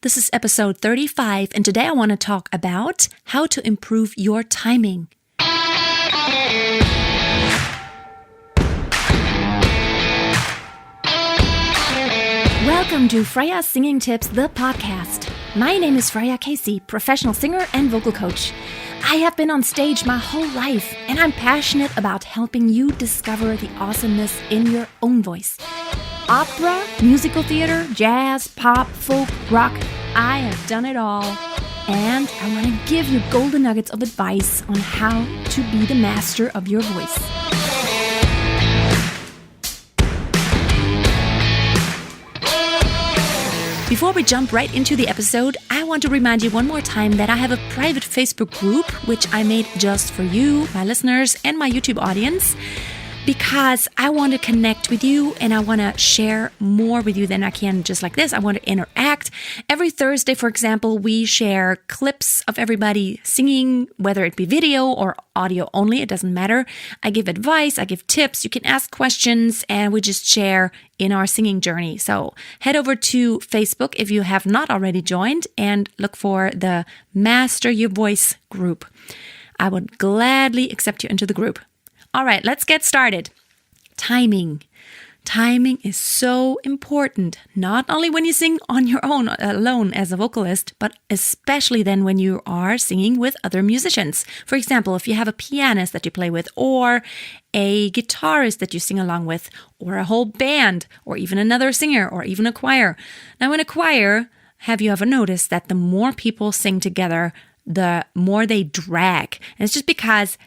This is episode 35, and today I want to talk about how to improve your timing. Welcome to Freya Singing Tips, the podcast. My name is Freya Casey, professional singer and vocal coach. I have been on stage my whole life, and I'm passionate about helping you discover the awesomeness in your own voice. Opera, musical theater, jazz, pop, folk, rock, I have done it all. And I want to give you golden nuggets of advice on how to be the master of your voice. Before we jump right into the episode, I want to remind you one more time that I have a private Facebook group, which I made just for you, my listeners, and my YouTube audience, because I want to connect with you and I want to share more with you than I can just like this. I want to interact. Every Thursday, for example, we share clips of everybody singing, whether it be video or audio only, it doesn't matter. I give advice, I give tips, you can ask questions, and we just share in our singing journey. So head over to Facebook if you have not already joined and look for the Master Your Voice group. I would gladly accept you into the group. All right, let's get started. Timing. Timing is so important, not only when you sing on your own alone as a vocalist, but especially then when you are singing with other musicians. For example, if you have a pianist that you play with, or a guitarist that you sing along with, or a whole band, or even another singer, or even a choir. Now, in a choir, have you ever noticed that the more people sing together, the more they drag? And it's just because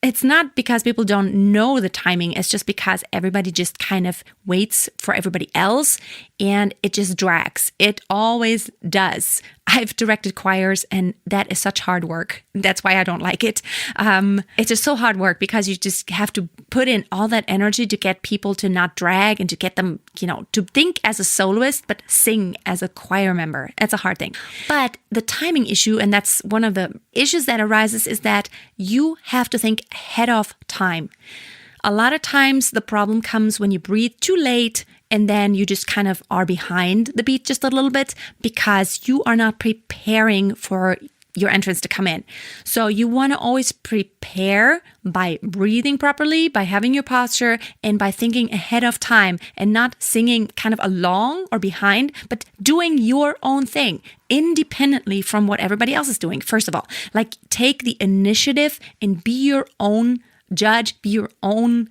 it's not because people don't know the timing. It's just because everybody just kind of waits for everybody else and it just drags. It always does. I've directed choirs and that is such hard work. That's why I don't like it. It's just so hard work because you just have to put in all that energy to get people to not drag and to get them, to think as a soloist, but sing as a choir member. It's a hard thing. But the timing issue, and that's one of the issues that arises, is that you have to think ahead of time. A lot of times the problem comes when you breathe too late and then you just kind of are behind the beat just a little bit because you are not preparing for your entrance to come in. So you want to always prepare by breathing properly, by having your posture, and by thinking ahead of time and not singing kind of along or behind, but doing your own thing independently from what everybody else is doing. First of all, like take the initiative and be your own judge, be your own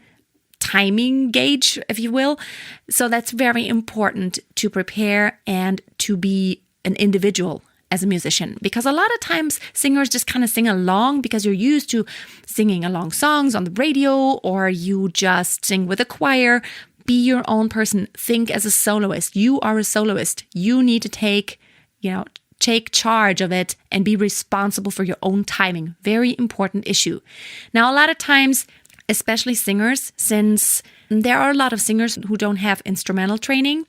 timing gauge, if you will. So that's very important to prepare and to be an individual as a musician, because a lot of times singers just kind of sing along because you're used to singing along songs on the radio, or you just sing with a choir. Be your own person. Think as a soloist. You are a soloist. You need to take charge of it and be responsible for your own timing. Very important issue. Now, a lot of times, especially singers, since there are a lot of singers who don't have instrumental training,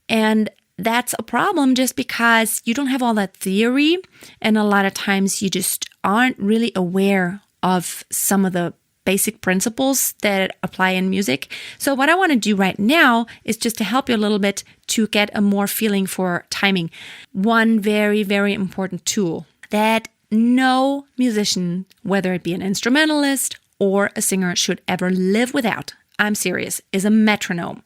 and that's a problem just because you don't have all that theory, and a lot of times you just aren't really aware of some of the basic principles that apply in music. So what I want to do right now is just to help you a little bit to get a more feeling for timing. One very, very important tool that no musician, whether it be an instrumentalist or a singer, should ever live without, I'm serious, is a metronome.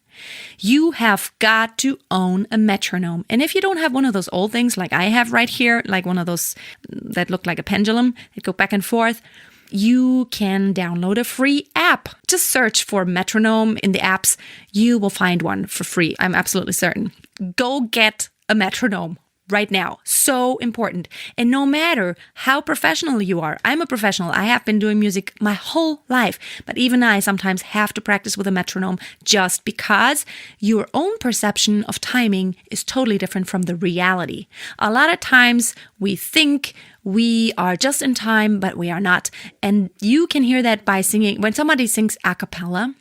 You have got to own a metronome. And if you don't have one of those old things like I have right here, like one of those that look like a pendulum, that go back and forth, you can download a free app. Just search for metronome in the apps. You will find one for free. I'm absolutely certain. Go get a metronome right now. So important. And no matter how professional you are, I'm a professional. I have been doing music my whole life, but even I sometimes have to practice with a metronome just because your own perception of timing is totally different from the reality. A lot of times we think we are just in time, but we are not. And you can hear that by singing. When somebody sings a cappella,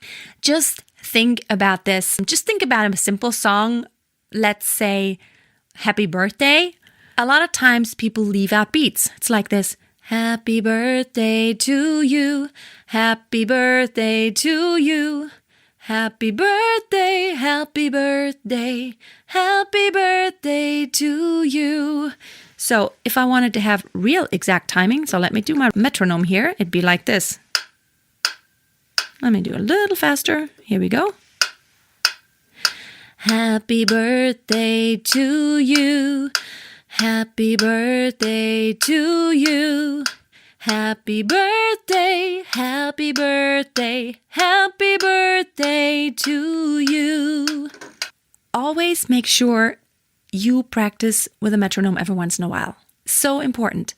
just think about this. Just think about a simple song. Let's say, Happy Birthday. A lot of times people leave out beats. It's like this. Happy birthday to you. Happy birthday to you. Happy birthday, happy birthday, happy birthday to you. So if I wanted to have real exact timing, so let me do my metronome here. It'd be like this. Let me do a little faster. Here we go. Happy birthday to you. Happy birthday to you. Happy birthday, happy birthday, happy birthday to you. Always make sure you practice with a metronome every once in a while. So important.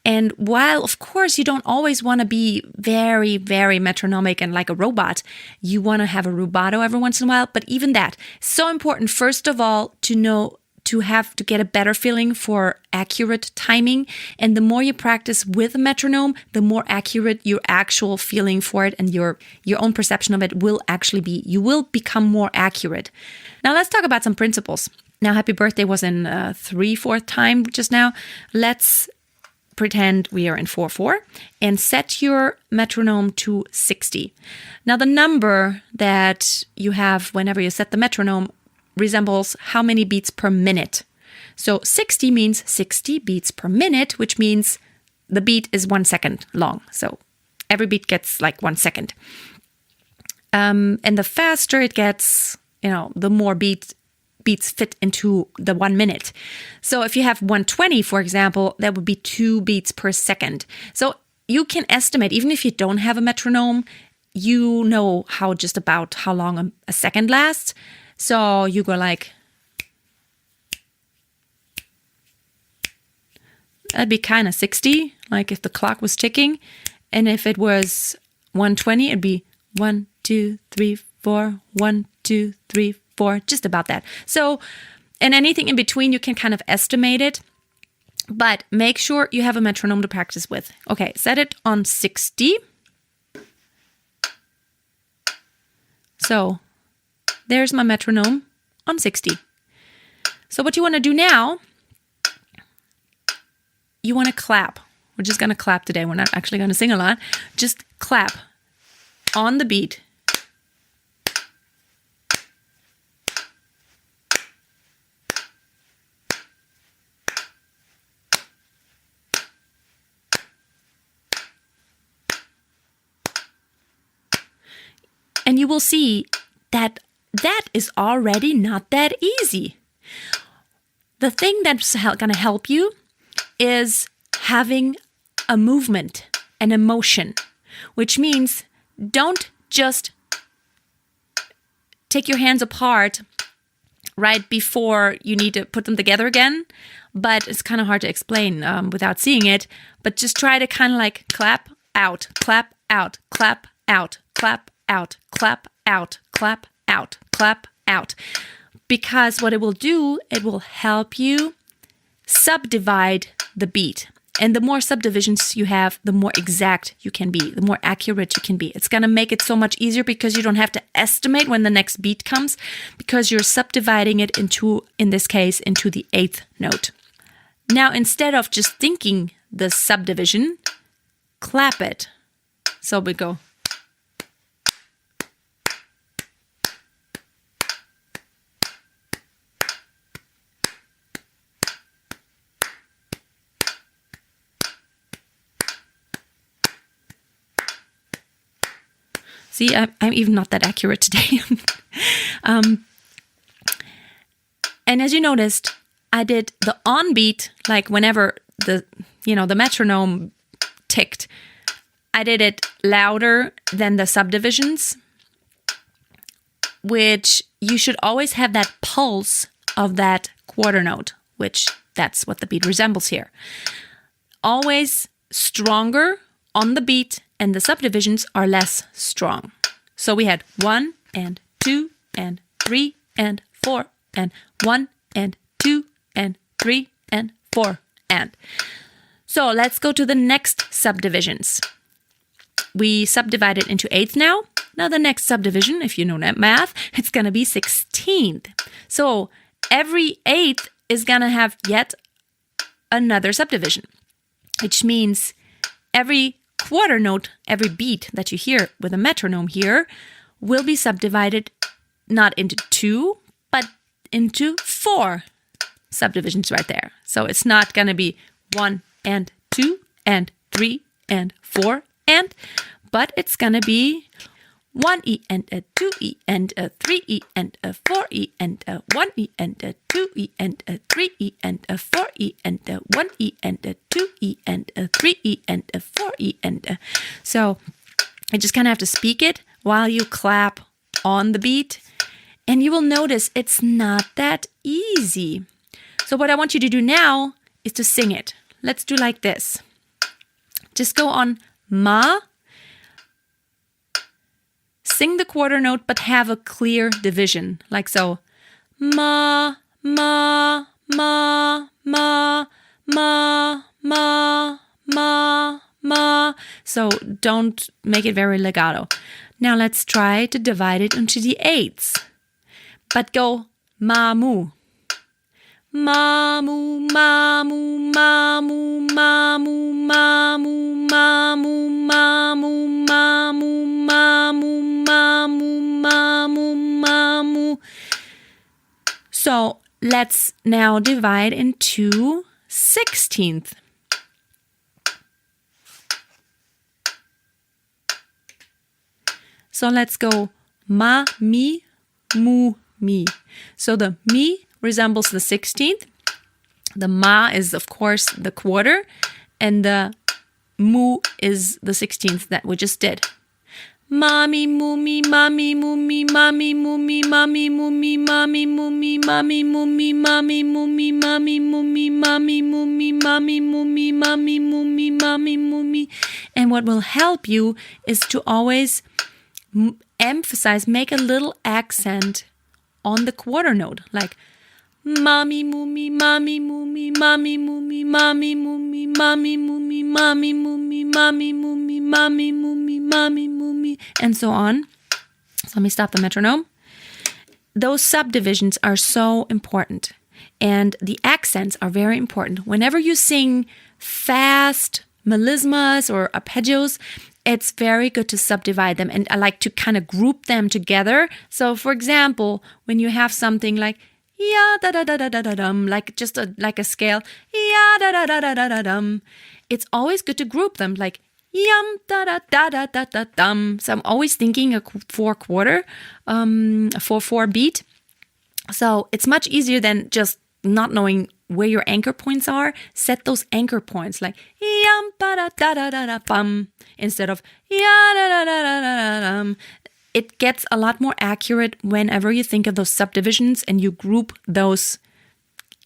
And while, of course, you don't always want to be very, very metronomic and like a robot, you want to have a rubato every once in a while. But even that, so important, first of all, to know to get a better feeling for accurate timing. And the more you practice with a metronome, the more accurate your actual feeling for it and your own perception of it will actually be. You will become more accurate. Now let's talk about some principles. Now, happy birthday was in 3/4 time just now. Let's pretend we are in 4/4 and set your metronome to 60. Now, the number that you have whenever you set the metronome resembles how many beats per minute. So 60 means 60 beats per minute, which means the beat is 1 second long. So every beat gets like 1 second. And the faster it gets, the more beats fit into the 1 minute. So if you have 120, for example, that would be 2 beats per second. So you can estimate, even if you don't have a metronome, you know just about how long a second lasts. So you go like, that'd be kind of 60, like if the clock was ticking. And if it was 120, it'd be 1, 2, 3, 4, 1, 2, 3, 4, just about that. So, and anything in between, you can kind of estimate it, but make sure you have a metronome to practice with. Okay, set it on 60. So there's my metronome on 60. So what you want to do now, you want to clap. We're just going to clap today. We're not actually going to sing a lot. Just clap on the beat. And you will see that is already not that easy. The thing that's going to help you is having a movement, an emotion, which means don't just take your hands apart right before you need to put them together again. But it's kind of hard to explain without seeing it. But just try to kind of like clap out, clap out, clap out, clap out, clap out, clap out, clap out. Because what it will do, it will help you subdivide the beat. And the more subdivisions you have, the more exact you can be, the more accurate you can be. It's going to make it so much easier because you don't have to estimate when the next beat comes, because you're subdividing it into, in this case, into the 8th note. Now, instead of just thinking the subdivision, clap it. So we go. See, I'm even not that accurate today. And as you noticed, I did the on beat, like whenever the metronome ticked, I did it louder than the subdivisions, which you should always have that pulse of that quarter note, which that's what the beat resembles here. Always stronger on the beat, and the subdivisions are less strong. So we had 1 and 2 and 3 and 4 and 1 and 2 and 3 and 4 and. So let's go to the next subdivisions. We subdivided into 8th now. Now the next subdivision, if you know that math, it's going to be 16th. So every 8th is going to have yet another subdivision, which means every quarter note, every beat that you hear with a metronome here will be subdivided not into 2, but into 4 subdivisions right there. So it's not going to be 1 and 2 and 3 and 4 and, but it's going to be 1E and a 2E and a 3E and a 4E and a 1E and a 2E and a 3E and a 4E and a 1E and a 2E and a 3E and a 4E and a... So I just kind of have to speak it while you clap on the beat, and you will notice it's not that easy. So what I want you to do now is to sing it. Let's do like this. Just go on ma, sing the quarter note, but have a clear division, like so. Ma, ma, ma, ma, ma, ma, ma, ma. So don't make it very legato. Now let's try to divide it into the eighths. But go ma-mu. Ma-mu, ma-mu, ma-mu, ma-mu, ma-mu, ma-mu, ma-mu, ma-mu, ma-mu, ma-mu, ma-mu, ma-mu. So let's now divide into 16th. So let's go ma, mi, mu, mi. So the mi resembles the 16th. The ma is, of course, the quarter. And the mu is the 16th that we just did. Mami, mumi, mami, mumi, mami, mumi, mami, mumi, mami, mumi, mami, mumi, mami, mumi, mami, mumi, mami, mumi, mami, mumi, mami, mumi, mami, mumi. And what will help you is to always emphasize, make a little accent on the quarter note, like mami, mumi, mami, mumi, mami, mumi, mami, mumi, mami, mumi, mami, mumi, mami, mumi, mami, mumi, mami, mumi, and so on. So let me stop the metronome. Those subdivisions are so important, and the accents are very important. Whenever you sing fast melismas or arpeggios, it's very good to subdivide them, and I like to kind of group them together. So, for example, when you have something like ya da da da da da da dum, like just like a scale, ya da da da da da da dum, it's always good to group them, like yum da da da da da da dum. So I'm always thinking a 4/4, a 4/4 beat. So it's much easier than just not knowing where your anchor points are. Set those anchor points like yum ba da da da da da bum instead of ya da da da da da dum. It gets a lot more accurate whenever you think of those subdivisions and you group those.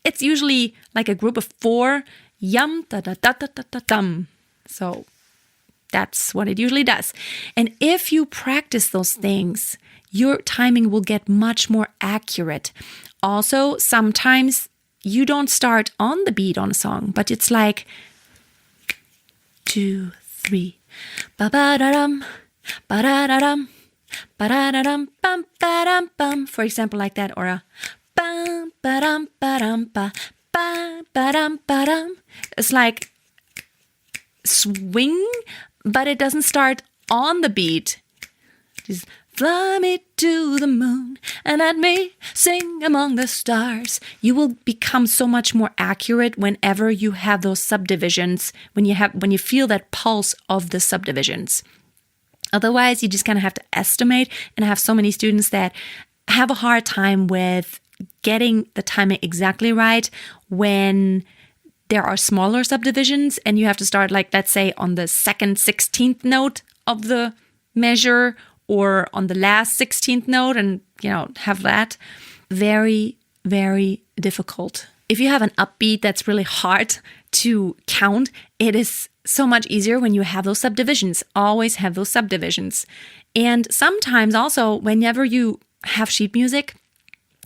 It's usually like a group of 4 yum da da da da da da dum. So that's what it usually does. And if you practice those things, your timing will get much more accurate. Also, sometimes you don't start on the beat on a song, but it's like 2, 3, ba-ba-da-dum, ba-da-da-dum, ba-da-da-dum, bum, ba-dum, bum. For example, like that, or a bum, ba-dum, ba-dum, ba, ba-dum, ba-dum. It's like swing, but it doesn't start on the beat. Just fly me to the moon and let me sing among the stars. You will become so much more accurate whenever you have those subdivisions, when you feel that pulse of the subdivisions. Otherwise, you just kind of have to estimate, and I have so many students that have a hard time with getting the timing exactly right when there are smaller subdivisions and you have to start, like, let's say on the second 16th note of the measure or on the last 16th note, and, have that. Very, very difficult. If you have an upbeat that's really hard to count, it is so much easier when you have those subdivisions. Always have those subdivisions. And sometimes also, whenever you have sheet music,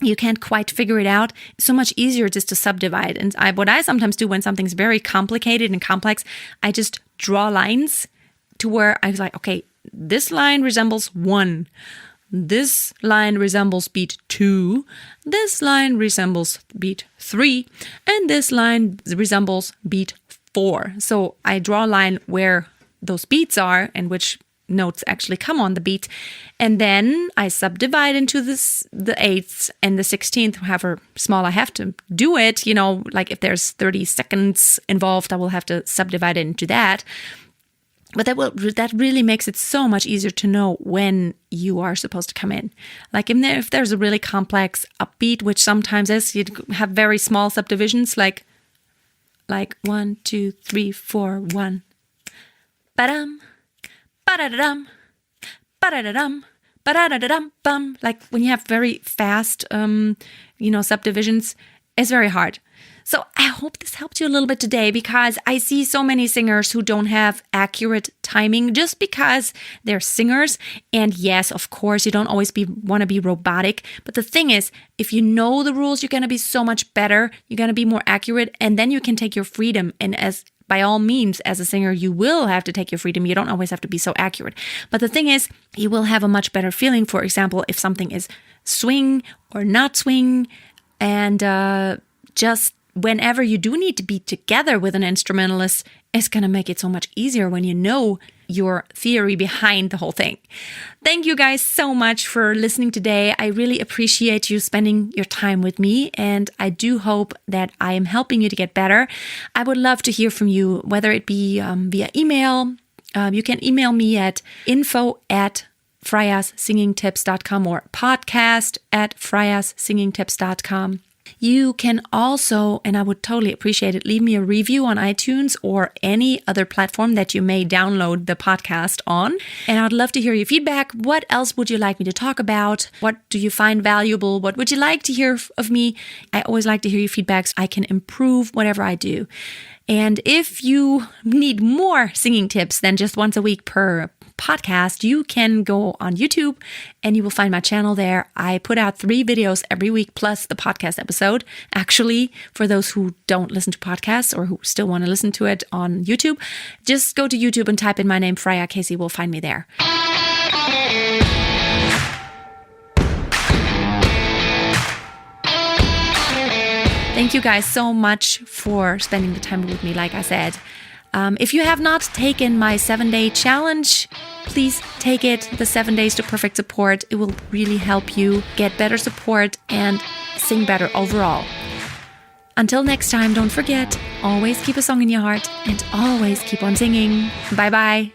you can't quite figure it out. It's so much easier just to subdivide. And what I sometimes do when something's very complicated and complex, I just draw lines to where I was like, okay, this line resembles 1. This line resembles beat 2. This line resembles beat 3. And this line resembles beat 4. So I draw a line where those beats are and which notes actually come on the beat. And then I subdivide into the 8th and the 16th, however small I have to do it. Like if there's 30 seconds involved, I will have to subdivide it into that. But that really makes it so much easier to know when you are supposed to come in. Like if there's a really complex upbeat, which sometimes is, you have very small subdivisions, like 1, 2, 3, 4, 1. Ba-dum, ba-da-da-dum, ba-da-da-dum, ba-da-da-da-dum, bum. Like when you have very fast, subdivisions, it's very hard. So I hope this helped you a little bit today, because I see so many singers who don't have accurate timing just because they're singers. And yes, of course, you don't always want to be robotic. But the thing is, if you know the rules, you're going to be so much better. You're going to be more accurate, and then you can take your freedom. And by all means, as a singer, you will have to take your freedom. You don't always have to be so accurate. But the thing is, you will have a much better feeling, for example, if something is swing or not swing. And just whenever you do need to be together with an instrumentalist, it's going to make it so much easier when you know your theory behind the whole thing. Thank you guys so much for listening today. I really appreciate you spending your time with me, and I do hope that I am helping you to get better. I would love to hear from you, whether it be via email. You can email me at info@freyassingingtips.com or podcast@freyassingingtips.com. You can also, and I would totally appreciate it, leave me a review on iTunes or any other platform that you may download the podcast on. And I'd love to hear your feedback. What else would you like me to talk about? What do you find valuable? What would you like to hear of me? I always like to hear your feedback so I can improve whatever I do. And if you need more singing tips than just once a week per podcast, you can go on YouTube and you will find my channel there. I put out 3 videos every week plus the podcast episode. Actually, for those who don't listen to podcasts or who still want to listen to it on YouTube, just go to YouTube and type in my name, Freya. Casey will find me there. Thank you guys so much for spending the time with me, like I said. If you have not taken my 7-day challenge, please take it, the 7 days to perfect support. It will really help you get better support and sing better overall. Until next time, don't forget, always keep a song in your heart and always keep on singing. Bye-bye.